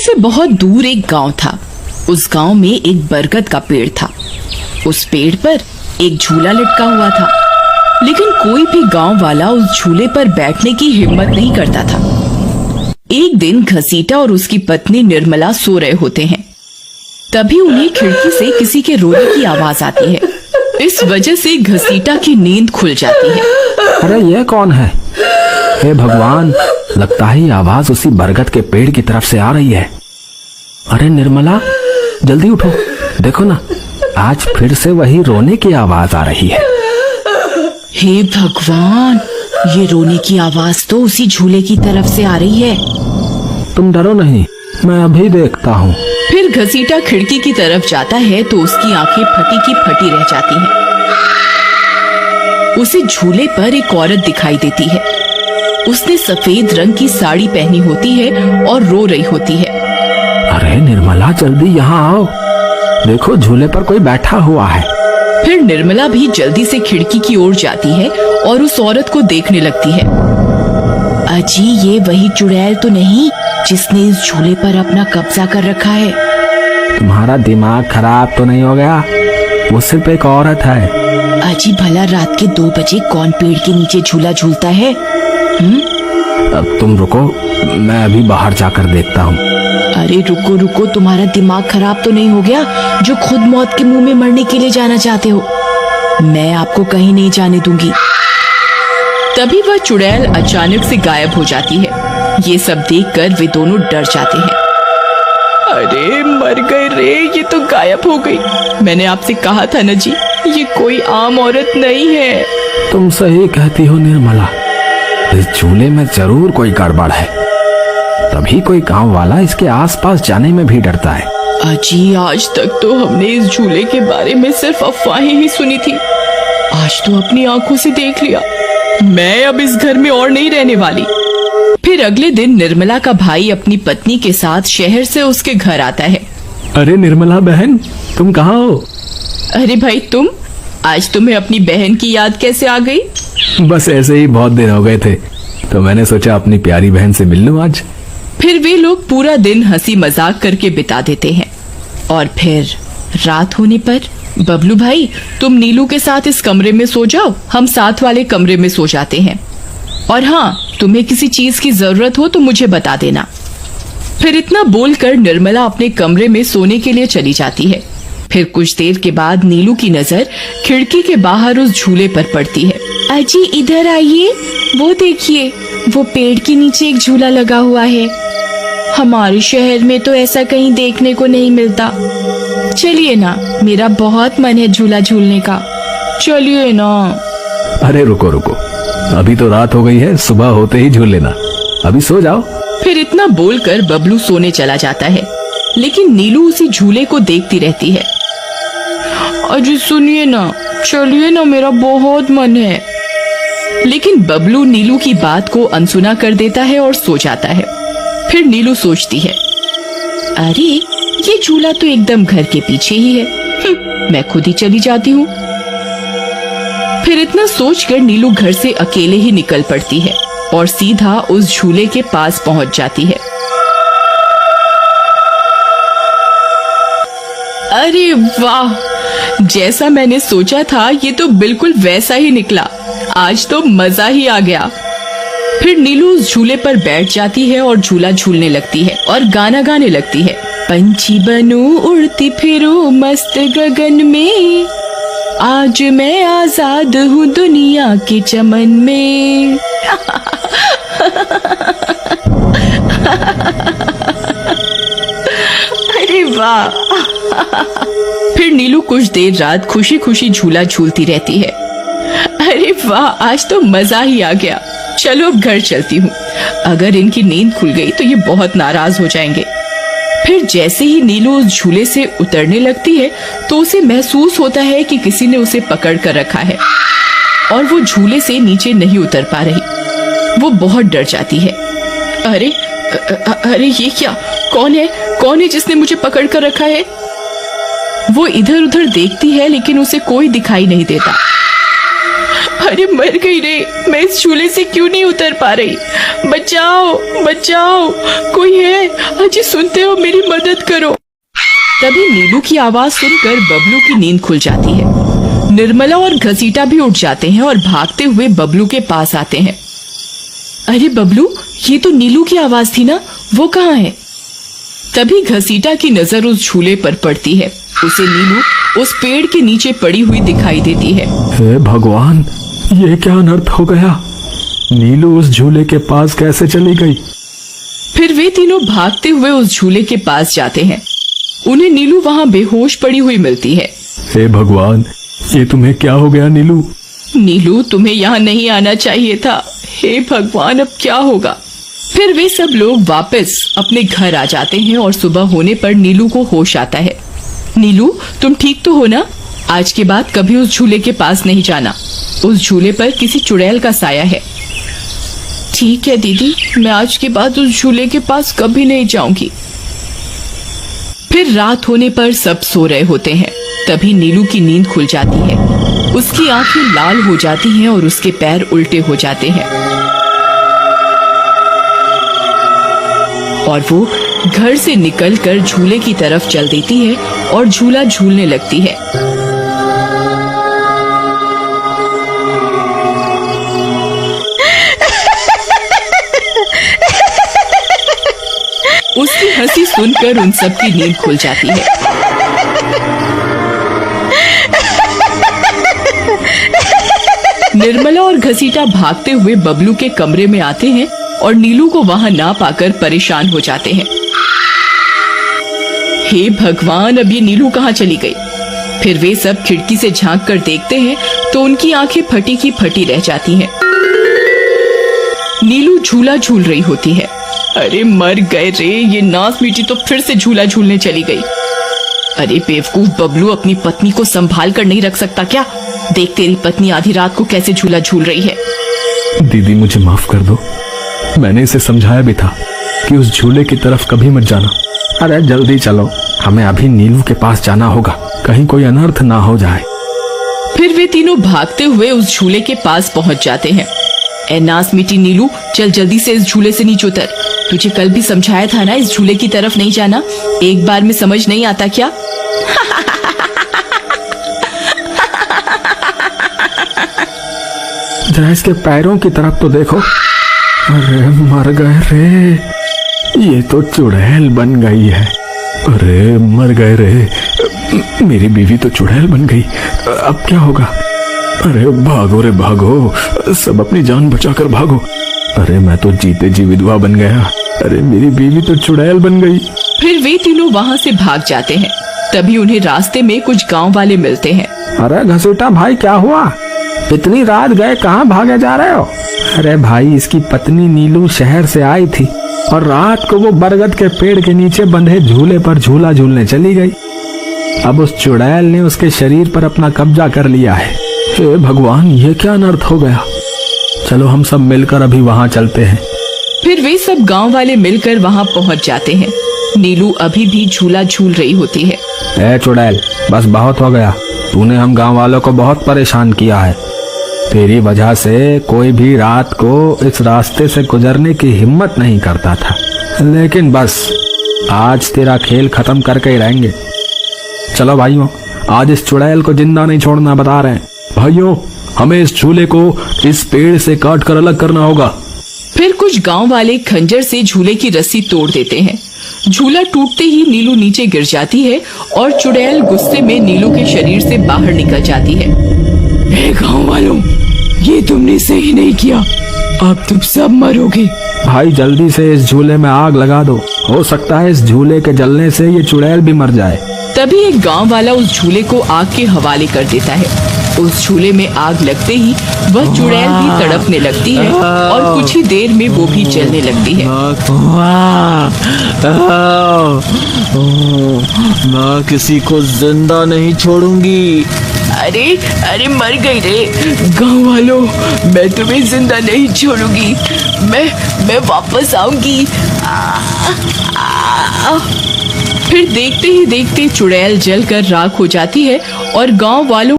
से बहुत दूर एक गांव था। उस गांव में एक बरगद का पेड़ था। उस पेड़ पर एक झूला लटका हुआ था, लेकिन कोई भी गांव वाला उस झूले पर बैठने की हिम्मत नहीं करता था। एक दिन घसीटा और उसकी पत्नी निर्मला सो रहे होते हैं। तभी उन्हें खिड़की से किसी के रोने की आवाज आती है। इस वजह से घसीटा की नींद खुल जाती है। अरे ये कौन है? हे भगवान, लगता है ये आवाज उसी बरगद के पेड़ की तरफ से आ रही है। अरे निर्मला, जल्दी उठो, देखो ना, आज फिर से वही रोने की आवाज आ रही है। हे भगवान, ये रोने की आवाज तो उसी झूले की तरफ से आ रही है। तुम डरो नहीं, मैं अभी देखता हूँ। फिर घसीटा खिड़की की तरफ जाता है तो उसकी आंखें फटी की फटी रह जाती हैं। उसे झूले पर एक औरत दिखाई देती है। उसने सफेद रंग की साड़ी पहनी होती है और रो रही होती है। अरे निर्मला, जल्दी यहाँ आओ, देखो झूले पर कोई बैठा हुआ है। फिर निर्मला भी जल्दी से खिड़की की ओर जाती है और उस औरत को देखने लगती है। अजी, ये वही चुड़ैल तो नहीं जिसने इस झूले पर अपना कब्जा कर रखा है? तुम्हारा दिमाग खराब तो नहीं हो गया? वो सिर्फ एक औरत है। अजी, भला रात के 2 बजे कौन पेड़ के नीचे झूला झूलता है? अब तुम रुको, मैं अभी बाहर जाकर देखता हूँ। अरे रुको रुको, तुम्हारा दिमाग खराब तो नहीं हो गया जो खुद मौत के मुंह में मरने के लिए जाना चाहते हो? मैं आपको कहीं नहीं जाने दूंगी। तभी वह चुड़ैल अचानक से गायब हो जाती है। ये सब देखकर वे दोनों डर जाते हैं। अरे मर गए रे, ये तो गायब हो गई। मैंने आपसे कहा था ना जी, ये कोई आम औरत नहीं है। तुम सही कहती हो निर्मला, इस झूले में जरूर कोई गड़बड़ है, तभी कोई गांव वाला इसके आसपास जाने में भी डरता है। अजी, आज तक तो हमने इस झूले के बारे में सिर्फ अफवाहें ही सुनी थी, आज तो अपनी आंखों से देख लिया। मैं अब इस घर में और नहीं रहने वाली। फिर अगले दिन निर्मला का भाई अपनी पत्नी के साथ शहर से उसके घर आता है। अरे निर्मला बहन, तुम कहाँ हो? अरे भाई, तुम आज तुम्हें अपनी बहन की याद कैसे आ गई? बस ऐसे ही, बहुत दिन हो गए थे तो मैंने सोचा अपनी प्यारी बहन से मिल लूं आज। फिर वे लोग पूरा दिन हंसी मजाक करके बिता देते हैं और फिर रात होने पर, बबलू भाई, तुम नीलू के साथ इस कमरे में सो जाओ, हम साथ वाले कमरे में सो जाते हैं। और हाँ, तुम्हें किसी चीज की जरूरत हो तो मुझे बता देना। फिर इतना बोलकर निर्मला अपने कमरे में सोने के लिए चली जाती है। फिर कुछ देर के बाद नीलू की नजर खिड़की के बाहर उस झूले पर पड़ती है। अजी, इधर आइए, वो देखिए, वो पेड़ के नीचे एक झूला लगा हुआ है। हमारे शहर में तो ऐसा कहीं देखने को नहीं मिलता। चलिए ना, मेरा बहुत मन है झूला झूलने का, चलिए ना। अरे रुको रुको, अभी तो रात हो गई है, सुबह होते ही झूल लेना, अभी सो जाओ। फिर इतना बोलकर बबलू सोने चला जाता है, लेकिन नीलू उसी झूले को देखती रहती है। अजी सुनिए ना, चलिए ना, मेरा बहुत मन है। लेकिन बबलू नीलू की बात को अनसुना कर देता है और सो जाता है। फिर नीलू सोचती है, अरे ये झूला तो एकदम घर के पीछे ही है, मैं खुद ही चली जाती हूँ। फिर इतना सोचकर नीलू घर से अकेले ही निकल पड़ती है और सीधा उस झूले के पास पहुंच जाती है। अरे वाह, जैसा मैंने सोचा था ये तो बिल्कुल वैसा ही निकला। आज तो मजा ही आ गया। फिर नीलू उस झूले पर बैठ जाती है और झूला झूलने लगती है और गाना गाने लगती है। पंछी बनूं उड़ती फिरूं मस्त गगन में, आज मैं आजाद हूँ दुनिया के चमन में। अरे वाह। फिर नीलू कुछ देर रात खुशी खुशी झूला झूलती रहती है। अरे वाह, आज तो मजा ही आ गया। चलो अब घर चलती हूँ, अगर इनकी नींद खुल गई तो ये बहुत नाराज हो जाएंगे। फिर जैसे ही नीलू उस झूले से उतरने लगती है तो उसे महसूस होता है कि किसी ने उसे पकड़ कर रखा है और वो झूले से नीचे नहीं उतर पा रही। वो बहुत डर जाती है। अरे अरे ये क्या, कौन है जिसने मुझे पकड़ कर रखा है? वो इधर उधर देखती है लेकिन उसे कोई दिखाई नहीं देता। अरे मर गई रे, मैं इस झूले से क्यों नहीं उतर पा रही। बचाओ बचाओ, कोई है? अजी सुनते हो, मेरी मदद करो। तभी नीलू की आवाज सुनकर बबलू की नींद खुल जाती है। निर्मला और घसीटा भी उठ जाते हैं और भागते हुए बबलू के पास आते हैं। अरे बबलू, ये तो नीलू की आवाज थी ना, वो कहाँ है? तभी घसीटा की नजर उस झूले पर पड़ती है। उसे नीलू उस पेड़ के नीचे पड़ी हुई दिखाई देती है। हे भगवान, ये क्या अनर्थ हो गया? नीलू उस झूले के पास कैसे चली गई? फिर वे तीनों भागते हुए उस झूले के पास जाते हैं। उन्हें नीलू वहाँ बेहोश पड़ी हुई मिलती है। हे भगवान, ये तुम्हें क्या हो गया नीलू? नीलू, तुम्हें यहाँ नहीं आना चाहिए था। हे भगवान, अब क्या होगा? फिर वे सब लोग वापस अपने घर आ जाते हैं और सुबह होने पर नीलू को होश आता है। नीलू, तुम ठीक तो हो ना? आज के बाद कभी उस झूले के पास नहीं जाना। उस झूले पर किसी चुड़ैल का साया है। ठीक है दीदी, मैं आज के बाद उस झूले के पास कभी नहीं जाऊंगी। फिर रात होने पर सब सो रहे होते हैं। तभी नीलू की नींद खुल जाती है। उसकी आंखें लाल हो जाती हैं और उसके पैर उल्टे हो जाते हैं और वो घर से निकलकर झूले की तरफ चल देती है और झूला झूलने लगती है। उसकी हंसी सुनकर उन सबकी नींद खुल जाती है। निर्मला और घसीटा भागते हुए बबलू के कमरे में आते हैं और नीलू को वहां ना पाकर परेशान हो जाते हैं। हे भगवान, अब ये नीलू कहाँ चली गई? फिर वे सब खिड़की से झांक कर देखते हैं तो उनकी आंखें फटी की फटी रह जाती हैं। नीलू झूला झूल रही होती है। अरे मर गए रे, ये नास मीठी तो फिर से झूला झूलने चली गई। अरे बेवकूफ बबलू, अपनी पत्नी को संभाल कर नहीं रख सकता क्या? देख, तेरी पत्नी आधी रात को कैसे झूला झूल रही है। दीदी, मुझे माफ कर दो। मैंने इसे समझाया भी था कि उस झूले की तरफ कभी मत जाना। अरे जल्दी चलो, हमें अभी नीलू के पास जाना होगा, कहीं कोई अनर्थ ना हो जाए। फिर वे तीनों भागते हुए उस झूले के पास पहुंच जाते हैं। ए नास मीठी नीलू, चल जल्दी से इस झूले से नीचे उतर। तुझे कल भी समझाया था ना इस झूले की तरफ नहीं जाना। एक बार में समझ नहीं आता क्या? जरा इसके पैरों की तरफ तो देखो। अरे मर गए रे, ये तो चुड़ैल बन गई है। अरे मर गए रे, मेरी बीवी तो चुड़ैल बन गई। अब क्या होगा? अरे भागो रे भागो, सब अपनी जान बचाकर भागो। अरे मैं तो जीते जी विधवा बन गया। अरे मेरी बीवी तो चुड़ैल बन गई। फिर वे तीनों वहाँ से भाग जाते हैं। तभी उन्हें रास्ते में कुछ गांव वाले मिलते हैं। अरे घसीटा भाई, क्या हुआ? इतनी रात गए कहाँ भागे जा रहे हो? अरे भाई, इसकी पत्नी नीलू शहर से आई थी और रात को वो बरगद के पेड़ के नीचे बंधे झूले पर झूला झूलने चली गई। अब उस चुड़ैल ने उसके शरीर पर अपना कब्जा कर लिया है। हे भगवान, ये क्या अनर्थ हो गया? चलो हम सब मिलकर अभी वहाँ चलते हैं। फिर वे सब गांव वाले मिलकर वहाँ पहुँच जाते हैं। नीलू अभी भी झूला झूल रही होती है। ए चुड़ैल, बस बहुत हो गया। तूने हम गांव वालों को बहुत परेशान किया है। तेरी वजह से कोई भी रात को इस रास्ते से गुजरने की हिम्मत नहीं करता था, लेकिन बस आज तेरा खेल खत्म करके ही रहेंगे। चलो भाइयों, आज इस चुड़ैल को जिंदा नहीं छोड़ना, बता रहे हैं। भाइयों, हमें इस झूले को इस पेड़ से काट कर अलग करना होगा। फिर कुछ गांव वाले खंजर से झूले की रस्सी तोड़ देते हैं। झूला टूटते ही नीलू नीचे गिर जाती है और चुड़ैल गुस्से में नीलू के शरीर से बाहर निकल जाती है। हे गांव वालों, ये तुमने सही नहीं किया, अब तुम सब मरोगे। भाई जल्दी से इस झूले में आग लगा दो, हो सकता है इस झूले के जलने से ये चुड़ैल भी मर जाए। तभी एक गांव वाला उस झूले को आग के हवाले कर देता है। उस झूले में आग लगते ही वह चुड़ैल भी तड़पने लगती है और कुछ ही देर में वो भी जलने लगती है। मैं किसी को जिंदा नहीं छोड़ूंगी। अरे अरे मर गई रे। गांव वालों, मैं तुम्हें जिंदा नहीं छोड़ूंगी, मैं वापस आऊंगी। फिर देखते ही देखते चुड़ैल जलकर राख हो जाती है और गांव वालों